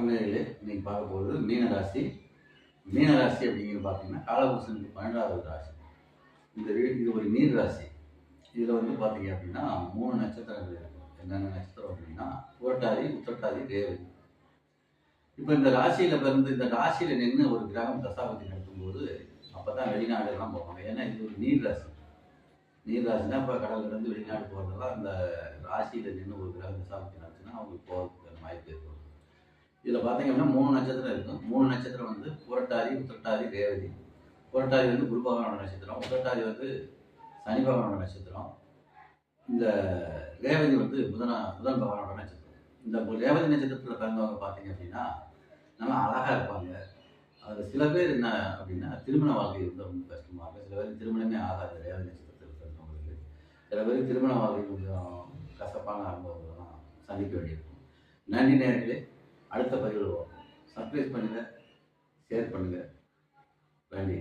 வணக்கம் நேயர்களே. இன்னைக்கு பார்க்க போகிறது மீனராசி. மீனராசி அப்படிங்கிறது பார்த்தீங்கன்னா காலபுருஷனுக்கு 12வது ராசி. இது ஒரு நீர் ராசி. இதில் வந்து பார்த்தீங்க அப்படின்னா 3 நட்சத்திரங்கள் இருக்கும். என்னென்ன நட்சத்திரம் அப்படின்னா புரட்டாதி, உத்திரட்டாதி, ரேவதி. இப்போ இந்த ராசியில் பிறந்து இந்த ராசியில் நின்று ஒரு கிரகம் தசாபதி நடத்தும்போது அப்போ தான் வெளிநாடுலாம் போவாங்க. ஏன்னா இது ஒரு நீர் ராசி. நீர் ராசினா இப்போ கடல்லேருந்து வெளிநாடு போகிறதெல்லாம் அந்த ராசியில் நின்று ஒரு கிரகம் தசாபதி நடத்துனா அவங்களுக்கு போகிறதுக்கு வாய்ப்பு இருக்கும். இதில் பார்த்தீங்க அப்படின்னா 3 நட்சத்திரம் இருக்கும். 3 நட்சத்திரம் வந்து புரட்டாதி, உத்திரட்டாதி, ரேவதி. புரட்டாதி வந்து குரு பகவானோட நட்சத்திரம், உத்திரட்டாதி வந்து சனி பகவானோட நட்சத்திரம், இந்த ரேவதி வந்து புதன் பகவானோட நட்சத்திரம். இந்த ரேவதி நட்சத்திரத்தில் பிறந்தவங்க பார்த்தீங்க அப்படின்னா நல்லா அழகாக இருப்பாங்க. அதில் சில பேர் என்ன அப்படின்னா திருமண வாழ்க்கை வந்து ரொம்ப கஷ்டமாக இருக்கும். சில பேர் திருமணமே ஆகாது ரேவதி நட்சத்திரத்தில் பிறந்தவங்களுக்கு. சில பேர் திருமண வாழ்க்கை கொஞ்சம் கசப்பான அனுபவங்கள்லாம் சந்திக்க வேண்டியிருக்கும். நன்றி நேயர்களே. அடுத்த பதிவில் பார்ப்போம். சப்ஸ்கிரைப் பண்ணுங்கள், ஷேர் பண்ணுங்கள். நன்றி.